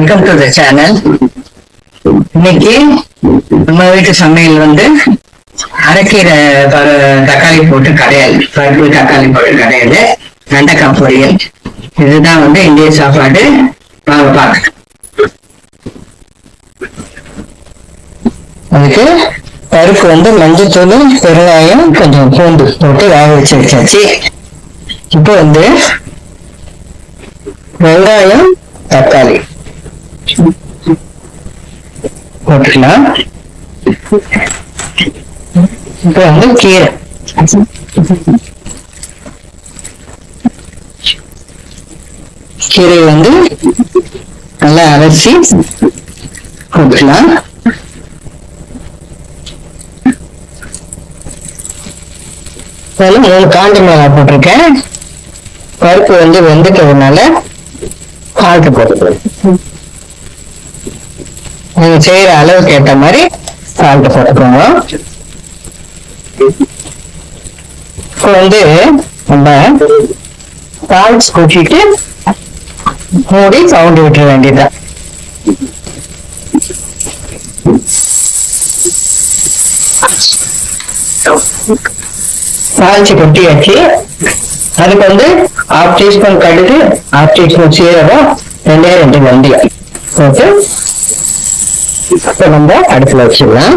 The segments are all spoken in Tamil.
Welcome to the channel. இன்னைக்கு நம்ம வீட்டு சமையல் வந்து அரைக்கீரை தக்காளி போட்டு கடையல், பருப்பு தக்காளி போட்டு கடையல், வெண்டைக்காய் பொரியல். இதுதான் வந்து இந்திய சாப்பாடு. வாங்க பார்க்கலாம். அதுக்கு பருப்பு வந்து மஞ்சத்தூள், பெருங்காயம், கொஞ்சம் பூண்டு போட்டு வேக வச்சு வச்சாச்சு. இப்போ வந்து வெங்காயம், தக்காளி போட்டுக்கலாம். இப்போ வந்து கீரை, கீரை வந்து நல்லா அரைச்சி போட்டுக்கலாம். அதில் 3 காஞ்ச மிளகாய் போட்டிருக்கேன். பருப்பு வந்து வெந்துக்கிறதுனால சால்ட்டு போட்டுக்கலாம். நீங்க செய்யற அளவுக்கு ஏற்ற மாதிரி சால்ட்டு போட்டுக்கோங்க. இப்போ வந்து நம்ம சால்ட் கூட்டிட்டு மூடி சவுண்ட் விட்டுற வேண்டியதான். தாளிச்சு கொட்டியாச்சு. அதுக்கு வந்து 1/2 டீஸ்பூன் கடுகு, 1/2 டீஸ்பூன் சீரகம், 2 வெந்தயம் போட்டு இப்ப நம்ம அடுப்புல வச்சிடலாம்.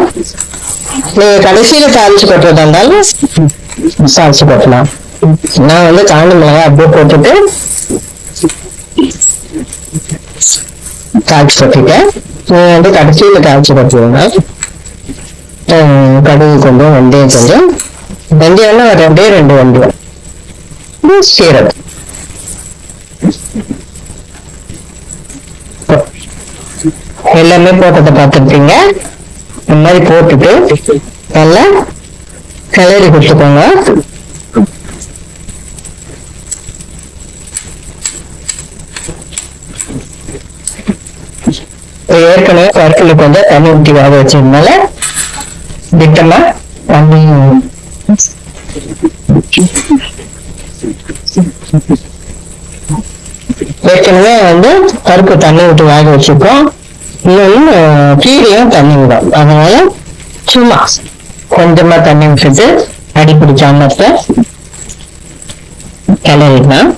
நீங்க கடைசியில தாளிச்சு கொட்டுறதா இருந்தாலும் தாளிச்சு கொட்டலாம். நான் வந்து காஞ்ச மிளகாய் அப்படியே போட்டுட்டு தாளிச்சு கொட்டிட்டேன். நீங்க வந்து கடைசியில தாளிச்சு கொட்டுவீங்க. கடுகு கொஞ்சம், வெந்தயம் கொஞ்சம், வெந்தயம்னா 2 வெந்தயம், சீரகம் எல்லாமே போட்டதை பார்த்துருப்பீங்க. இந்த மாதிரி போட்டுட்டு நல்லா கிளறி கொடுத்துக்கோங்க. ஏற்கனவே பருப்புல கொஞ்சம் தண்ணி ஊற்றி வேக வச்சதுனால திட்டமா தண்ணி ஏற்கனவே வந்து பருப்பு தண்ணி விட்டு வேக வச்சிருக்கோம். இன்னொன்னு கீரையும் தண்ணி விடும். அதனால சும்மா கொஞ்சமா தண்ணி விட்டுட்டு அடி பிடிச்சாம கிளறிடலாம்.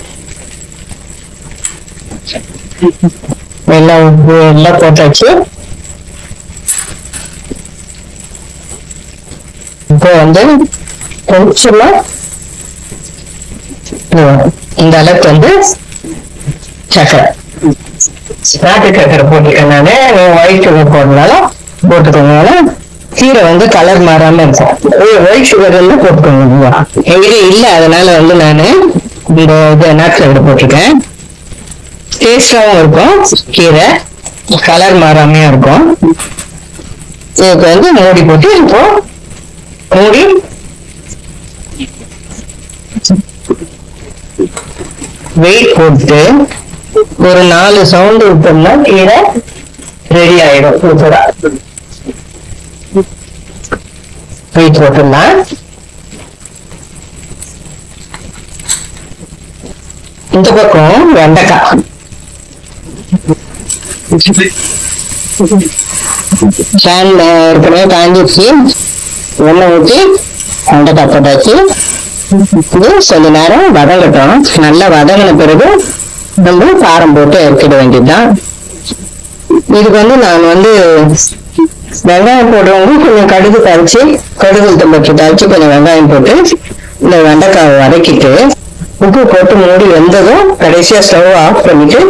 எல்லாம் உப்பு எல்லாம் போட்டாச்சு. இப்போ வந்து கொஞ்சமா இந்த அளவுக்கு வந்து சக்கரை, நாட்டு சக்கரை போட்டுக்கேன். நானு ஒயிட் சுகர் போடுறதுனால போட்டுக்கோங்க. கீரை வந்து கலர் மாறாம இருக்கும். ஒயிட் சுகர் எல்லாம் போட்டுக்கோங்க. எங்கிட்ட இல்லை, அதனால வந்து நானு இந்த இது நாட்டு சக்கரை போட்டிருக்கேன். டேஸ்டாவும் இருக்கும், கீரை கலர் மாறாமையும் இருக்கும். இதுக்கு வந்து மூடி போட்டு இப்போ மூடி வெயிட் போட்டு ஒரு 4 சவுண்ட் விட்டோம்னா கீரை ரெடி ஆயிடும். சூப்பரா வெயிட் போட்டுடலாம். இந்த பக்கம் வெண்டைக்காய் ஏற்கனவே காஞ்சிச்சு. எண்ணெய் ஊற்றி வெண்டைக்காய் போட்டாச்சு. இது கொஞ்ச நேரம் வதங்கட்டும். நல்லா வதங்கின பிறகு நம்ம காரம் போட்டு இறக்கிட வேண்டியதுதான். இதுக்கு வந்து நான் வந்து வெங்காயம் போடுறவங்க கொஞ்சம் கடுகு தாளிச்சு, கடுகு தம்பச்சு தாளிச்சு கொஞ்சம் வெங்காயம் போட்டு இந்த வெண்டைக்காய் வதக்கிட்டு உப்பு போட்டு மூடி வெந்ததும் கடைசியா ஸ்டவ் ஆஃப் பண்ணிட்டு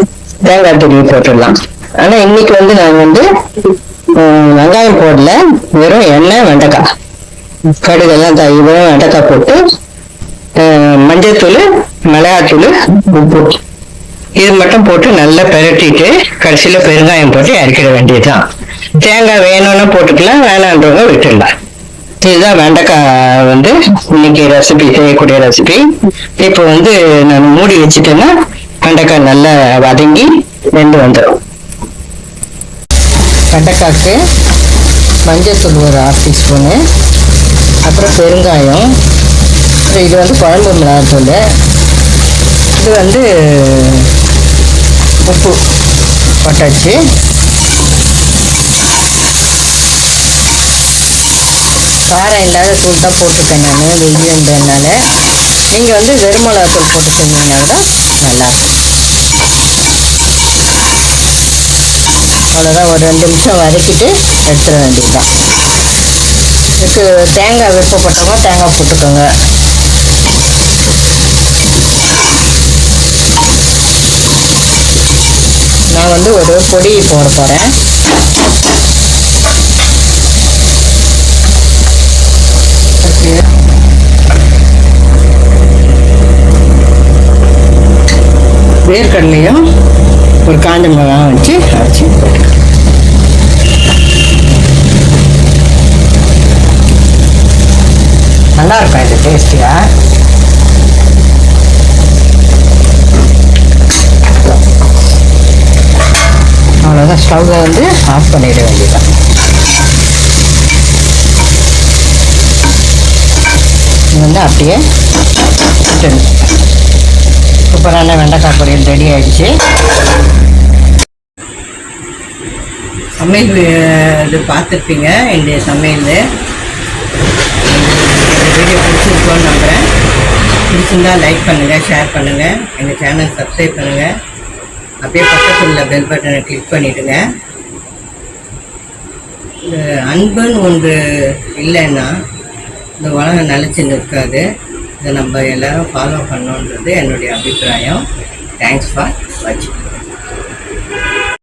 தேங்காய் துருவி போட்டுடலாம். ஆனா இன்னைக்கு வந்து நான் வந்து வெங்காயம் போடல, வெறும் எண்ணெய், வெண்டைக்காய், கடுகு எல்லாம் வெறும் வெண்டைக்காய் போட்டு மஞ்சத்தூள், மிளகாத்தூள், உப்பு இது மட்டும் போட்டு நல்லா பெரட்டிட்டு கடைசியில பெருங்காயம் போட்டு இறக்கிட வேண்டியதுதான். தேங்காய் வேணும்னா போட்டுக்கலாம், வேணான்றவங்க விட்டுடலாம். இதுதான் வெண்டைக்காய் வந்து இன்னைக்கு ரெசிபி, செய்யக்கூடிய ரெசிபி. இப்போ வந்து நான் மூடி வச்சுட்டேன்னா வெண்டைக்காய் நல்லா வதங்கி வெந்து வந்துடும். வெண்டைக்காய்க்கு மஞ்சத்தூள் ஒரு 1/2 டீஸ்பூனு, அப்புறம் பெருங்காயம், இது வந்து குழம்பு மிளகாத்தூள், இது வந்து உப்பு போட்டாச்சு. காரம் இல்லாத தூள் தான் போட்டிருக்கேன் நான், வெயில்ன்றதுனால. நீங்கள் வந்து வெறும் மிளகாத்தூள் போட்டு செஞ்சீங்கன்னா கூட நல்லாயிருக்கும். அவ்வளோதான், ஒரு 2 நிமிஷம் வதக்கிட்டு எடுத்துட வேண்டியதுதான். இதுக்கு தேங்காய் விருப்பப்பட்டவங்க தேங்காய் போட்டுக்கோங்க. நான் வந்து ஒரு பொடி போட போகிறேன். வேர்க்கடலையும் ஒரு காஞ்ச மிளகாய் வச்சு அரைச்சி நல்லா இருக்கும் இது டேஸ்டியாக. அவ்வளோதான், ஸ்டவ்வை வந்து ஆஃப் பண்ணிட வேண்டியதான். இது வந்து அப்படியே சூப்பரான வெண்டைக்காய் பொரியல் ரெடி ஆகிடுச்சு. சமையல் இது பார்த்துருப்பீங்க, என்னுடைய சமையல் வீடியோ பிடிச்சிருக்கோன்னு நம்புகிறேன். பிடிச்சிருந்தால் லைக் பண்ணுங்கள், ஷேர் பண்ணுங்கள், எங்கள் சேனல் சப்ஸ்கிரைப் பண்ணுங்கள். அப்படியே பக்கத்தில் உள்ள பெல் பட்டனை கிளிக் பண்ணிவிடுங்க. இந்த அன்புன்னு ஒன்று இல்லைன்னா இந்த உலகம் நிலச்சின்னு இருக்காது. இதை நம்ம எல்லோரும் ஃபாலோ பண்ணோன்றது என்னுடைய அபிப்பிராயம். தேங்க்ஸ் ஃபார் வாட்சிங்.